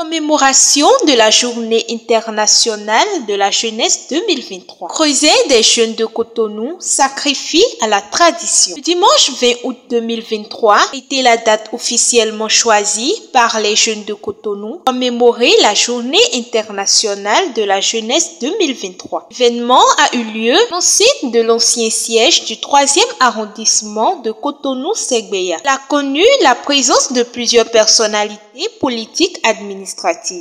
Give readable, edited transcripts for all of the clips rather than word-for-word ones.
Commémoration de la Journée internationale de la jeunesse 2023. Creuset des jeunes de Cotonou sacrifie à la tradition. Le dimanche 20 août 2023 était la date officiellement choisie par les jeunes de Cotonou pour commémorer la Journée internationale de la jeunesse 2023. L'événement a eu lieu au site de l'ancien siège du 3e arrondissement de Cotonou-Segbeya. Il a connu la présence de plusieurs personnalités politiques administratives.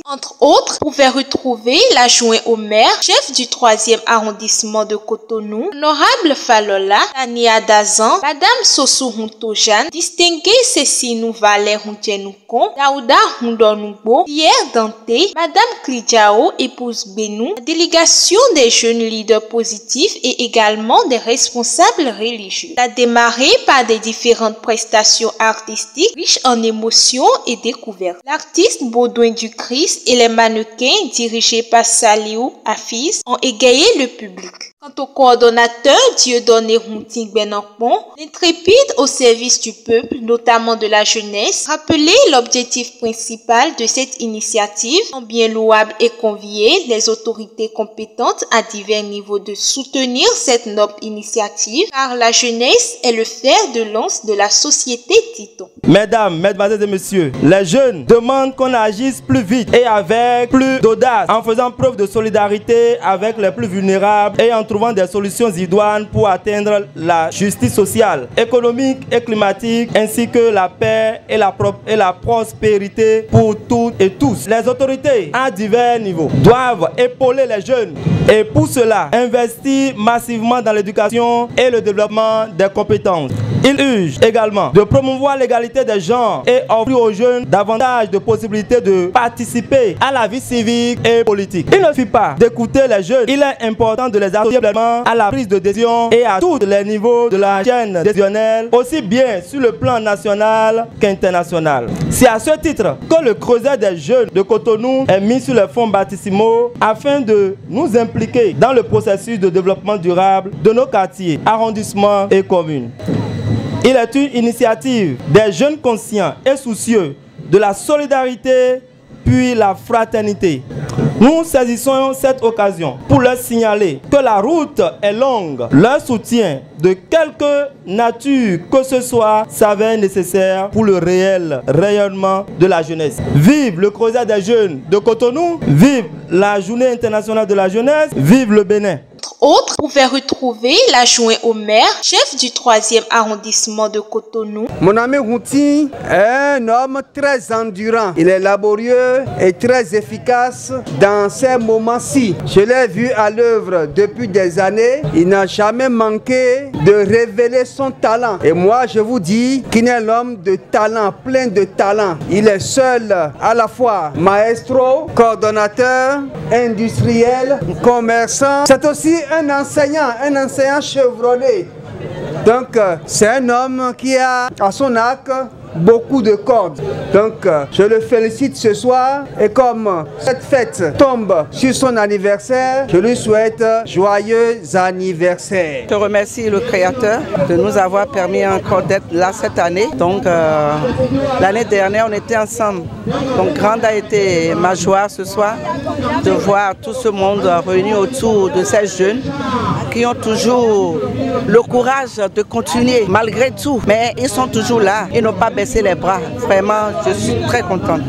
Entre autres, on pouvait retrouver l'adjoint au maire, chef du 3e arrondissement de Cotonou, Honorable Falola, Tania Dazan, Madame Sossou Huntojan, distinguée Cécinou Valère Huntenoukon, Daouda Hundonoubo, Pierre Dante, Madame Klidjao, épouse Benou, la délégation des jeunes leaders positifs et également des responsables religieux. Elle a démarré par des différentes prestations artistiques riches en émotions et découvertes. L'artiste Baudouin du Christ et les mannequins dirigés par Saliou Hafiz ont égayé le public. Quant au coordonnateur Dieudonné Hunting Benankpon, l'intrépide au service du peuple, notamment de la jeunesse, rappelait l'objectif principal de cette initiative, en bien louable et convier les autorités compétentes à divers niveaux de soutenir cette noble initiative, car la jeunesse est le fer de lance de la société, dit-on. Mesdames, mesdemoiselles et messieurs, les jeunes demandent qu'on agisse plus vite et avec plus d'audace, en faisant preuve de solidarité avec les plus vulnérables et en trouvant des solutions idoines pour atteindre la justice sociale, économique et climatique, ainsi que la paix et la prospérité pour toutes et tous. Les autorités à divers niveaux doivent épauler les jeunes et pour cela investir massivement dans l'éducation et le développement des compétences. Il urge également de promouvoir l'égalité des genres et offrir aux jeunes davantage de possibilités de participer à la vie civique et politique. Il ne suffit pas d'écouter les jeunes, il est important de les associer à la prise de décision et à tous les niveaux de la chaîne décisionnelle, aussi bien sur le plan national qu'international. C'est à ce titre que le creuset des jeunes de Cotonou est mis sur les fonds baptismaux afin de nous impliquer dans le processus de développement durable de nos quartiers, arrondissements et communes. Il est une initiative des jeunes conscients et soucieux de la solidarité puis la fraternité. Nous saisissons cette occasion pour leur signaler que la route est longue. Leur soutien de quelque nature que ce soit s'avère nécessaire pour le réel rayonnement de la jeunesse. Vive le creuset des jeunes de Cotonou, vive la Journée internationale de la jeunesse, vive le Bénin. Autres pouvaient retrouver l'adjoint au maire, chef du 3e arrondissement de Cotonou. Mon ami Hunting est un homme très endurant. Il est laborieux et très efficace dans ces moments-ci. Je l'ai vu à l'œuvre depuis des années. Il n'a jamais manqué de révéler son talent. Et moi, je vous dis qu'il est l'homme de talent, plein de talent. Il est seul à la fois maestro, coordonnateur, industriel, commerçant. C'est aussi un enseignant chevronné. Donc, c'est un homme qui a à son arc beaucoup de cordes. Donc, je le félicite ce soir et comme cette fête tombe sur son anniversaire, je lui souhaite joyeux anniversaire. Je remercie le Créateur de nous avoir permis encore d'être là cette année. Donc, l'année dernière, on était ensemble. Donc, grande a été ma joie ce soir de voir tout ce monde réuni autour de ces jeunes qui ont toujours le courage de continuer malgré tout. Mais ils sont toujours là, ils n'ont pas baissé les bras. Vraiment, je suis très contente.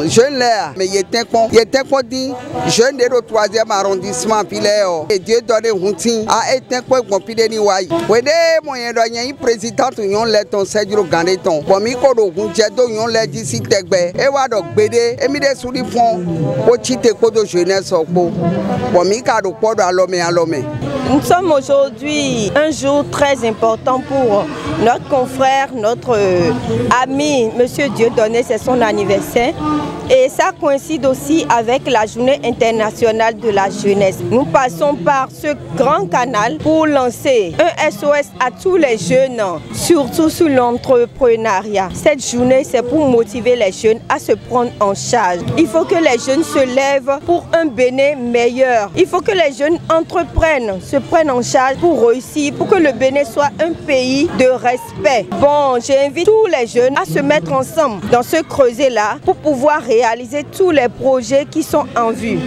Jeune là, mais il était quoi dit jeune de 3e arrondissement Piléo. Et Dieu donne Hunting a été quoi compilé ni wai. Wede moyen de président yon let ton Sergio Ganeton. Pour mi ko do Hunjedo yon let d'ici tegbe. E wa do gbede e mi de sous les fonds au chite ko de jeunesse okpo. Pour mi ka do ko do alome. Nous sommes aujourd'hui un jour très important pour notre confrère, notre ami, Monsieur Dieudonné, c'est son anniversaire. Et ça coïncide aussi avec la Journée internationale de la jeunesse. Nous passons par ce grand canal pour lancer un SOS à tous les jeunes, surtout sur l'entrepreneuriat. Cette journée, c'est pour motiver les jeunes à se prendre en charge. Il faut que les jeunes se lèvent pour un Bénin meilleur. Il faut que les jeunes entreprennent, se prennent en charge pour réussir, pour que le Bénin soit un pays de respect. Bon, j'invite tous les jeunes à se mettre ensemble dans ce creuset-là pour pouvoir réaliser tous les projets qui sont en vue.